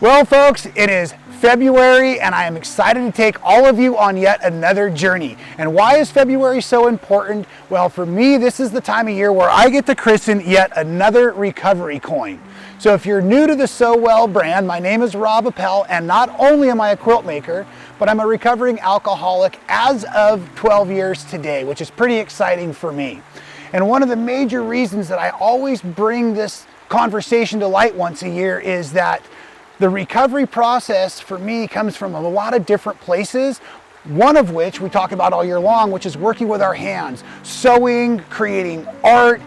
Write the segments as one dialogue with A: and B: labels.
A: Well, folks, it is February and I am excited to take all of you on yet another journey. And why is February so important? Well, for me, this is the time of year where I get to christen yet another recovery coin. So if you're new to the So Well brand, my name is Appell, and not only am I a quilt maker, but I'm a recovering alcoholic as of 12 years today, which is pretty exciting for me. And one of the major reasons that I always bring this conversation to light once a year is that the recovery process for me comes from a lot of different places, one of which we talk about all year long, which is working with our hands, sewing, creating art,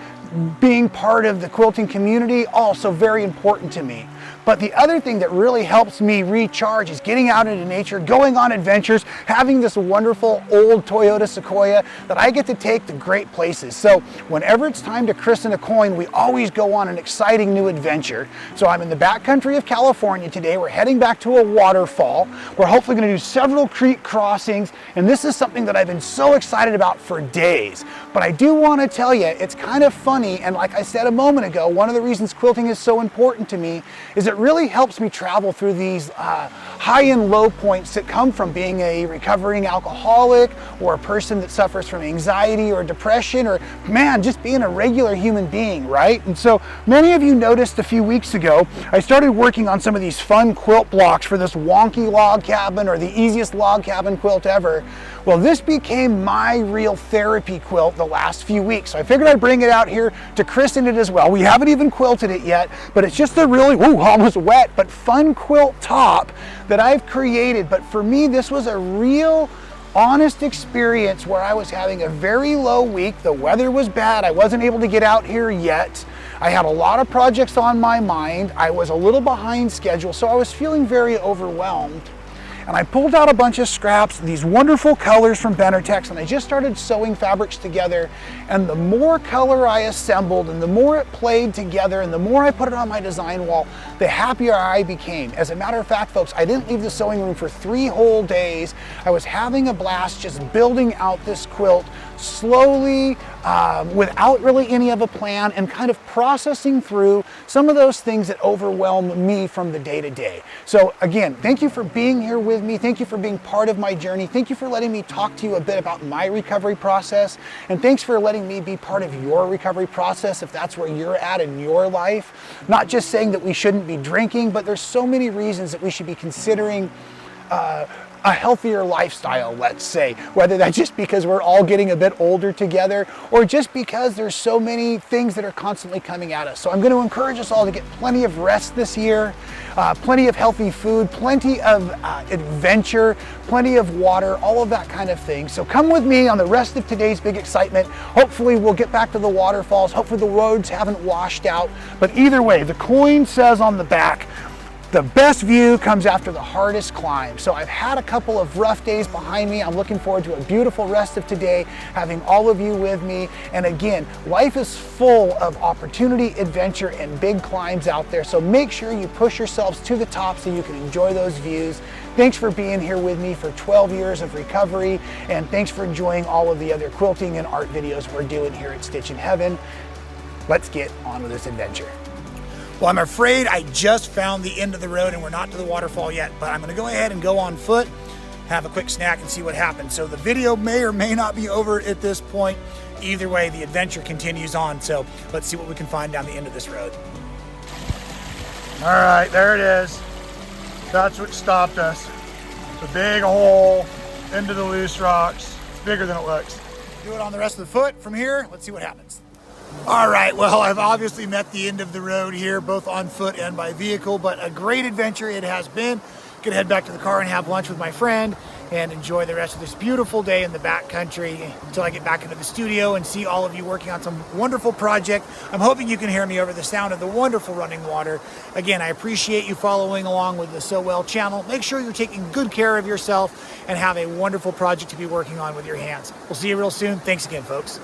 A: being part of the quilting community, also very important to me. But the other thing that really helps me recharge is getting out into nature, going on adventures, having this wonderful old Toyota Sequoia that I get to take to great places. So whenever it's time to christen a coin, we always go on an exciting new adventure. So I'm in the backcountry of California today. We're heading back to a waterfall. We're hopefully going to do several creek crossings, and this is something that I've been so excited about for days. But I do want to tell you, it's kind of funny, and like I said a moment ago, one of the reasons quilting is so important to me is it really helps me travel through these high and low points that come from being a recovering alcoholic or a person that suffers from anxiety or depression, or man, just being a regular human being, right? And so many of you noticed a few weeks ago, I started working on some of these fun quilt blocks for this wonky log cabin or the easiest log cabin quilt ever. Well, this became my real therapy quilt the last few weeks. So I figured I'd bring it out here to christen it as well. We haven't even quilted it yet, but it's just a really, almost wet, but fun quilt top that I've created. But for me, this was a real honest experience where I was having a very low week. The weather was bad. I wasn't able to get out here yet. I had a lot of projects on my mind. I was a little behind schedule, so I was feeling very overwhelmed. And I pulled out a bunch of scraps, these wonderful colors from Tex, and I just started sewing fabrics together. And the more color I assembled and the more it played together and the more I put it on my design wall, the happier I became. As a matter of fact, folks, I didn't leave the sewing room for 3 whole days. I was having a blast just building out this quilt slowly, without really any of a plan, and kind of processing through some of those things that overwhelm me from the day to day. So again, thank you for being here with me. Thank you for being part of my journey. Thank you for letting me talk to you a bit about my recovery process. And thanks for letting me be part of your recovery process if that's where you're at in your life. Not just saying that we shouldn't be drinking, but there's so many reasons that we should be considering a healthier lifestyle, let's say, whether that's just because we're all getting a bit older together or just because there's so many things that are constantly coming at us. So I'm going to encourage us all to get plenty of rest this year, plenty of healthy food, plenty of adventure, plenty of water, all of that kind of thing. So come with me on the rest of today's big excitement. Hopefully we'll get back to the waterfalls. Hopefully the roads haven't washed out. But either way, the coin says on the back, the best view comes after the hardest climb. So I've had a couple of rough days behind me. I'm looking forward to a beautiful rest of today, having all of you with me. And again, life is full of opportunity, adventure, and big climbs out there. So make sure you push yourselves to the top so you can enjoy those views. Thanks for being here with me for 12 years of recovery. And thanks for enjoying all of the other quilting and art videos we're doing here at Stitchin Heaven. Let's get on with this adventure. Well, I'm afraid I just found the end of the road and we're not to the waterfall yet, but I'm going to go ahead and go on foot, have a quick snack, and see what happens. So the video may or may not be over at this point. Either way, the adventure continues on. So let's see what we can find down the end of this road. All right, there it is. That's what stopped us. It's a big hole into the loose rocks. It's bigger than it looks. Do it on the rest of the foot from here. Let's see what happens. All right, well, I've obviously met the end of the road here, both on foot and by vehicle, but a great adventure it has been. Gonna head back to the car and have lunch with my friend and enjoy the rest of this beautiful day in the backcountry until I get back into the studio and see all of you working on some wonderful project. I'm hoping you can hear me over the sound of the wonderful running water. Again, I appreciate you following along with the So Well channel. Make sure you're taking good care of yourself and have a wonderful project to be working on with your hands. We'll see you real soon. Thanks again, folks.